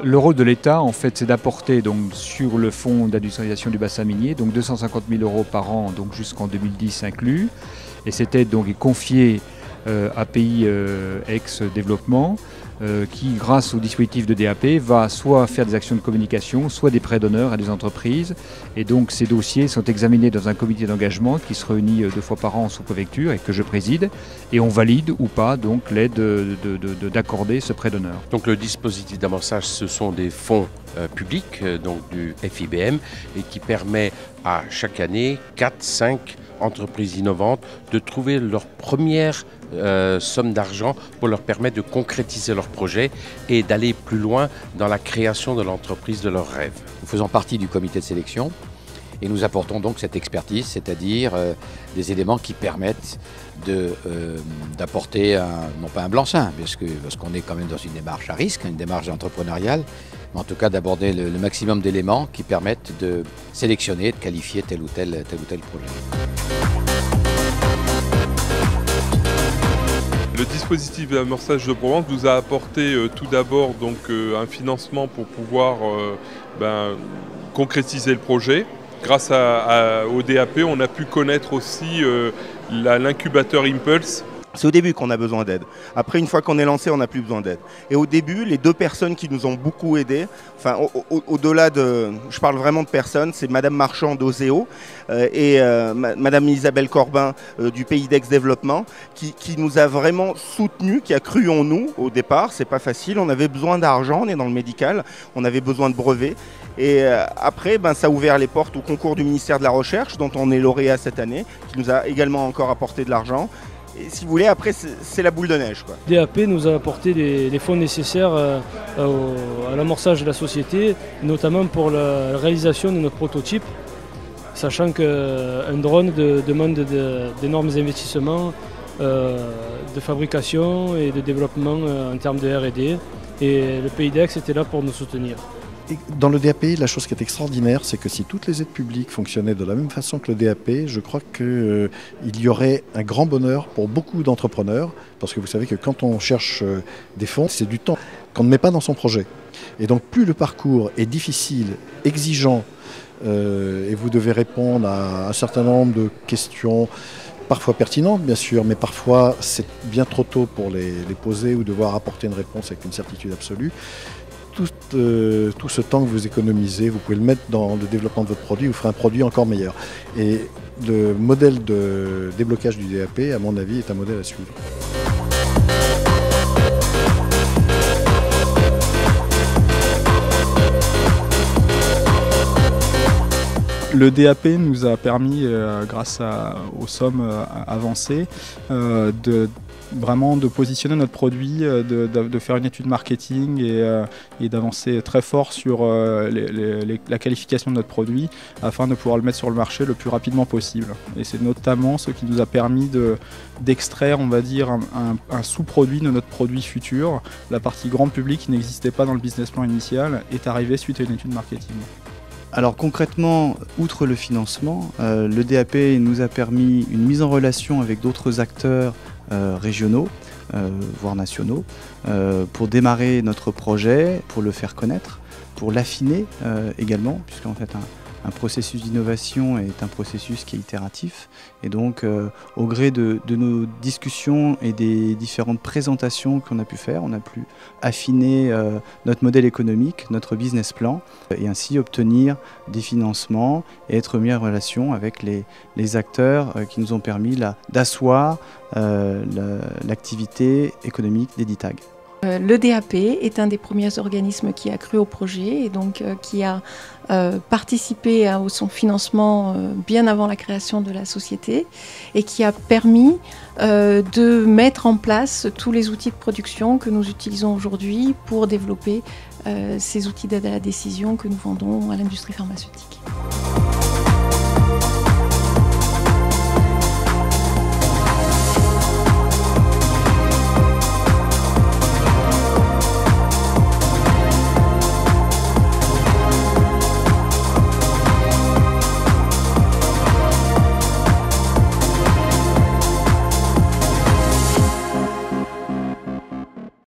Le rôle de l'État, en fait, c'est d'apporter donc sur le fonds d'industrialisation du bassin minier, donc 250 000 € par an, donc jusqu'en 2010 inclus. Et cette aide donc est confiée à pays ex-développement, qui, grâce au dispositif de DAP, va soit faire des actions de communication, soit des prêts d'honneur à des entreprises. Et donc ces dossiers sont examinés dans un comité d'engagement qui se réunit 2 fois par an en sous-préfecture et que je préside. Et on valide ou pas donc l'aide d'accorder ce prêt d'honneur. Donc le dispositif d'amorçage, ce sont des fonds publics, donc du FIBM, et qui permet à chaque année 4-5 entreprises innovantes de trouver leur première somme d'argent pour leur permettre de concrétiser leur projet et d'aller plus loin dans la création de l'entreprise de leurs rêves. Nous faisons partie du comité de sélection et nous apportons donc cette expertise, c'est-à-dire des éléments qui permettent d'apporter non pas un blanc-seing, parce qu'on est quand même dans une démarche à risque, une démarche entrepreneuriale, mais en tout cas d'aborder le maximum d'éléments qui permettent de sélectionner, de qualifier tel ou tel projet. Le dispositif d'amorçage de Provence nous a apporté tout d'abord donc un financement pour pouvoir concrétiser le projet. Grâce au DAP, on a pu connaître aussi l'incubateur Impulse. C'est au début qu'on a besoin d'aide. Après, une fois qu'on est lancé, on n'a plus besoin d'aide. Et au début, les 2 personnes qui nous ont beaucoup aidés, enfin au-delà de... Je parle vraiment de personnes, c'est Madame Marchand d'Oseo et Madame Isabelle Corbin du Pays d'Aix-Développement qui nous a vraiment soutenus, qui a cru en nous au départ. C'est pas facile, on avait besoin d'argent, on est dans le médical, on avait besoin de brevets. Et après, ça a ouvert les portes au concours du ministère de la Recherche, dont on est lauréat cette année, qui nous a également encore apporté de l'argent. Et si vous voulez, après, c'est la boule de neige, quoi. DAP nous a apporté les fonds nécessaires à l'amorçage de la société, notamment pour la réalisation de notre prototype, sachant qu'un drone demande d'énormes investissements de fabrication et de développement en termes de R&D. Et le Pays d'Aix était là pour nous soutenir. Dans le DAP, la chose qui est extraordinaire, c'est que si toutes les aides publiques fonctionnaient de la même façon que le DAP, je crois qu'il y aurait un grand bonheur pour beaucoup d'entrepreneurs, parce que vous savez que quand on cherche des fonds, c'est du temps qu'on ne met pas dans son projet. Et donc plus le parcours est difficile, exigeant, et vous devez répondre à un certain nombre de questions, parfois pertinentes bien sûr, mais parfois c'est bien trop tôt pour les poser ou devoir apporter une réponse avec une certitude absolue. Tout ce temps que vous économisez, vous pouvez le mettre dans le développement de votre produit, vous ferez un produit encore meilleur. Et le modèle de déblocage du DAP, à mon avis, est un modèle à suivre. Le DAP nous a permis, grâce aux sommes avancées, vraiment de positionner notre produit, de faire une étude marketing et d'avancer très fort sur la qualification de notre produit afin de pouvoir le mettre sur le marché le plus rapidement possible. Et c'est notamment ce qui nous a permis d'extraire, on va dire, un sous-produit de notre produit futur. La partie grand public qui n'existait pas dans le business plan initial est arrivée suite à une étude marketing. Alors concrètement, outre le financement, le DAP nous a permis une mise en relation avec d'autres acteurs régionaux, voire nationaux, pour démarrer notre projet, pour le faire connaître, pour l'affiner également, puisqu'en fait un processus d'innovation est un processus qui est itératif. Et donc, au gré de nos discussions et des différentes présentations qu'on a pu faire, on a pu affiner notre modèle économique, notre business plan, et ainsi obtenir des financements et être mis en relation avec les acteurs qui nous ont permis d'asseoir l'activité économique d'Editag. Le DAP est un des premiers organismes qui a cru au projet et donc qui a participé à son financement bien avant la création de la société et qui a permis de mettre en place tous les outils de production que nous utilisons aujourd'hui pour développer ces outils d'aide à la décision que nous vendons à l'industrie pharmaceutique.